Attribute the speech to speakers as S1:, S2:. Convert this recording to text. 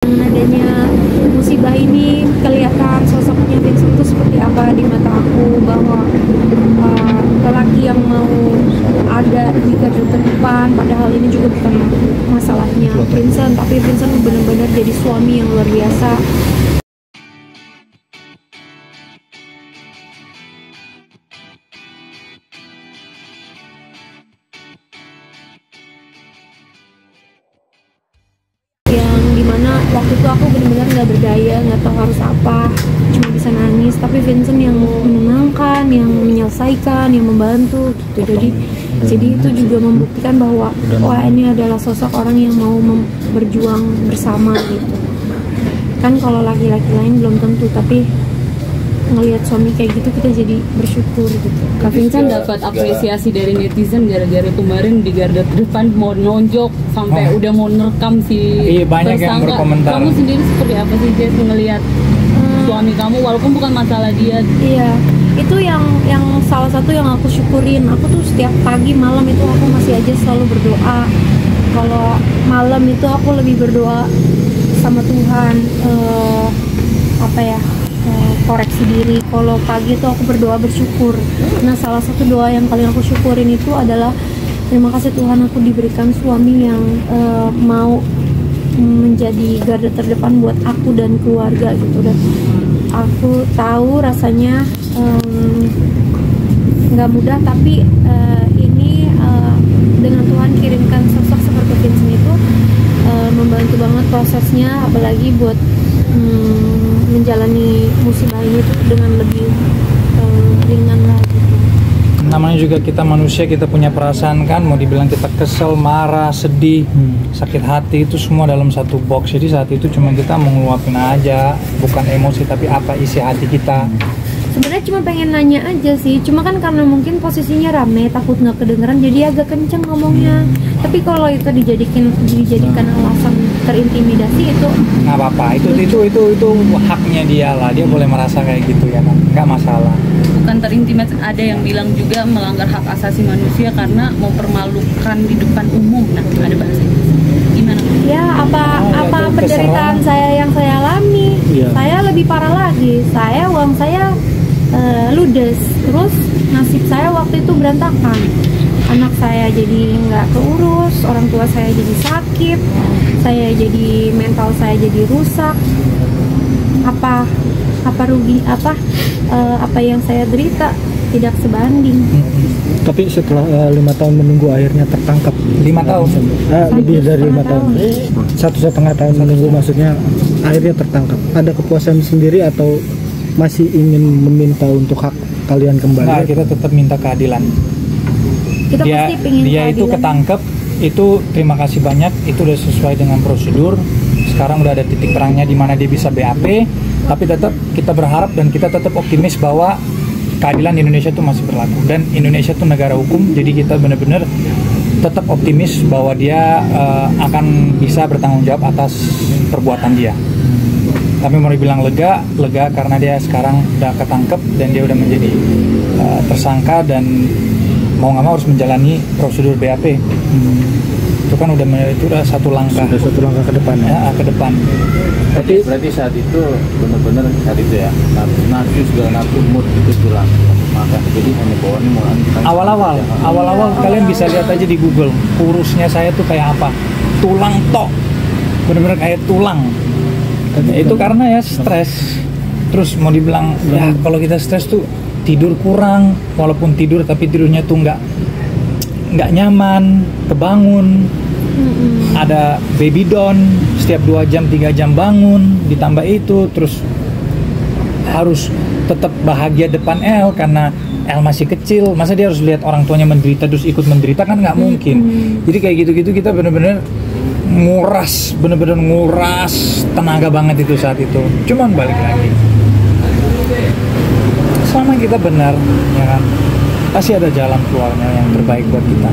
S1: Dengan adanya musibah ini kelihatan sosoknya Vincent itu seperti apa di mata aku, bahwa lelaki yang mau ada di garda terdepan, padahal ini juga bukan masalahnya Vincent, tapi Vincent benar-benar jadi suami yang luar biasa. Yang dimana waktu itu aku benar-benar nggak berdaya, nggak tahu harus apa, cuma bisa nangis, tapi Vincent yang menenangkan, yang menyelesaikan, yang membantu gitu. Jadi itu juga membuktikan bahwa wah, ini adalah sosok orang yang mau berjuang bersama gitu kan. Kalau laki-laki lain belum tentu, tapi ngelihat suami kayak gitu kita jadi bersyukur gitu.
S2: Kak Vincent dapat apresiasi dari netizen gara-gara kemarin di garda terdepan mau nonjok sampai udah mau nerekam si
S3: banyak yang berkomentar.
S2: Kamu sendiri seperti apa sih Jess ngelihat suami kamu walaupun bukan masalah dia?
S1: Iya, itu yang salah satu yang aku syukurin. Aku tuh setiap pagi malam itu aku masih aja selalu berdoa. Kalau malam itu aku lebih berdoa sama Tuhan, koreksi diri. Kalau pagi itu aku berdoa bersyukur. Nah, salah satu doa yang paling aku syukurin itu adalah terima kasih Tuhan, aku diberikan suami yang mau menjadi garda terdepan buat aku dan keluarga gitu. Dan aku tahu rasanya nggak mudah, tapi ini dengan Tuhan kirimkan sosok seperti Vincent itu membantu banget prosesnya, apalagi buat menjalani musibah ini tuh dengan lebih ringan lah gitu.
S3: Namanya juga kita manusia, kita punya perasaan kan, mau dibilang kita kesel, marah, sedih, sakit hati, itu semua dalam satu box. Jadi saat itu cuma kita mau ngeluapin aja, bukan emosi tapi apa isi hati kita.
S1: Sebenarnya cuma pengen nanya aja sih, cuma kan karena mungkin posisinya rame, takut nggak kedengeran, jadi agak kenceng ngomongnya. Tapi kalau itu dijadikan alasan terintimidasi, itu
S3: nggak apa-apa, itu haknya dia lah, dia boleh merasa kayak gitu ya kan, nggak masalah.
S2: Bukan terintimidasi, ada yang bilang juga melanggar hak asasi manusia karena mempermalukan di depan umum. Nah, ada bahasa itu gimana?
S1: Ya, apa penderitaan saya yang saya alami, saya lebih parah lagi. Uang saya ludes, terus nasib saya waktu itu berantakan. Anak saya jadi nggak keurus, orang tua saya jadi sakit, saya jadi mental saya jadi rusak. Apa rugi, apa yang saya derita tidak sebanding.
S4: Tapi setelah 5 tahun menunggu akhirnya tertangkap.
S3: 5 tahun?
S4: Lebih dari 5 tahun. 1,5 tahun menunggu, maksudnya akhirnya tertangkap. Ada kepuasan sendiri atau masih ingin meminta untuk hak kalian kembali?
S3: Nah, kita tetap minta keadilan.
S1: Kita
S3: dia
S1: pasti pengen
S3: itu ketangkep, itu terima kasih banyak, itu udah sesuai dengan prosedur. Sekarang udah ada titik terangnya di mana dia bisa BAP, tapi tetap kita berharap dan kita tetap optimis bahwa keadilan di Indonesia itu masih berlaku, dan Indonesia itu negara hukum. Jadi kita benar-benar tetap optimis bahwa dia akan bisa bertanggung jawab atas perbuatan dia. Tapi mau dibilang lega karena dia sekarang udah ketangkep dan dia udah menjadi tersangka, dan mau nggak mau harus menjalani prosedur BAP. Itu kan udah satu langkah.
S4: Sudah satu langkah ke depan
S3: ya. Ke depan.
S5: Berarti saat itu benar-benar saat itu ya, nafsu segala nafsu mood itu hilang. Maka jadi hanya bawaan ini mulai.
S3: Awal-awal kalian bisa lihat aja di Google, kurusnya saya tuh kayak apa, tulang tok, benar-benar kayak tulang. Itu karena ya stres. Terus mau dibilang ya kalau kita stres tuh tidur kurang, walaupun tidur tapi tidurnya tuh nggak nyaman, kebangun, ada baby down, setiap 2 jam 3 jam bangun, ditambah itu terus harus tetap bahagia depan El karena El masih kecil, masa dia harus lihat orang tuanya menderita terus ikut menderita, kan nggak mungkin. Jadi kayak gitu-gitu kita bener-bener nguras tenaga banget itu saat itu. Cuman balik lagi, selama kita benar ya kan, pasti ada jalan keluarnya yang terbaik buat kita.